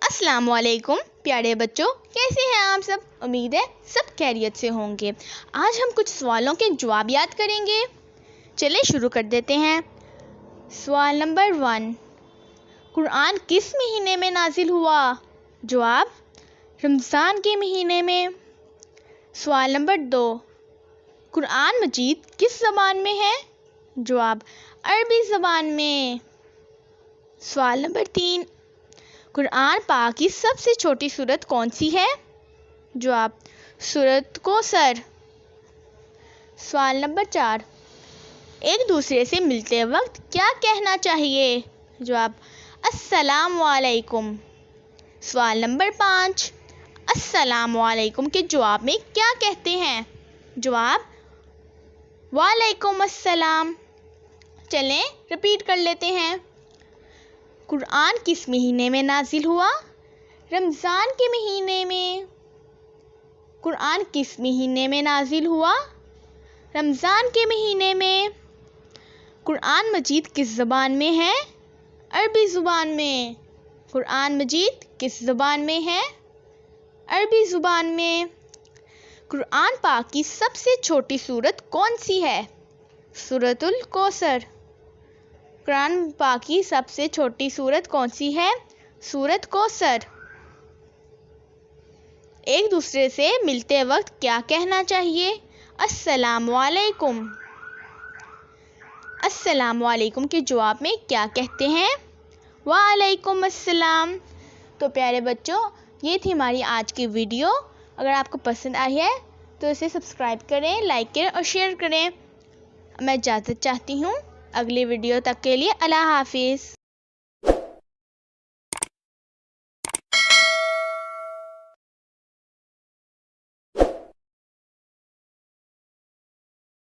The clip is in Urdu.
السلام علیکم پیارے بچوں، کیسے ہیں آپ سب؟ امید ہے سب خیریت سے ہوں گے۔ آج ہم کچھ سوالوں کے جواب یاد کریں گے۔ چلے شروع کر دیتے ہیں۔ سوال نمبر 1، قرآن کس مہینے میں نازل ہوا؟ جواب، رمضان کے مہینے میں۔ سوال نمبر 2، قرآن مجید کس زبان میں ہے؟ جواب، عربی زبان میں۔ سوال نمبر 3، قرآن پاک کی سب سے چھوٹی سورت کون سی ہے؟ جواب، سورۃ کوثر۔ سوال نمبر 4، ایک دوسرے سے ملتے وقت کیا کہنا چاہیے؟ جواب، السلام علیکم۔ سوال نمبر 5، السلام علیکم کے جواب میں کیا کہتے ہیں؟ جواب، وعلیکم السلام۔ چلیں ریپیٹ کر لیتے ہیں۔ قرآن کس مہینے میں نازل ہوا؟ رمضان کے مہینے میں۔ قرآن کس مہینے میں نازل ہوا؟ رمضان کے مہینے میں۔ قرآن مجید کس زبان میں ہے؟ عربی زبان میں۔ قرآن مجید کس زبان میں ہے؟ عربی زبان میں۔ قرآن پاک کی سب سے چھوٹی سورت کون سی ہے؟ سورۃ الکوثر۔ قرآن پاک کی سب سے چھوٹی سورت کون سی ہے؟ سورۃ کوثر۔ ایک دوسرے سے ملتے وقت کیا کہنا چاہیے؟ السلام علیکم۔ السلام علیکم کے جواب میں کیا کہتے ہیں؟ وعلیکم السلام۔ تو پیارے بچوں، یہ تھی ہماری آج کی ویڈیو۔ اگر آپ کو پسند آئی ہے تو اسے سبسکرائب کریں، لائک کریں اور شیئر کریں۔ میں اجازت چاہتی ہوں۔ اگلی ویڈیو تک کے لیے اللہ حافظ۔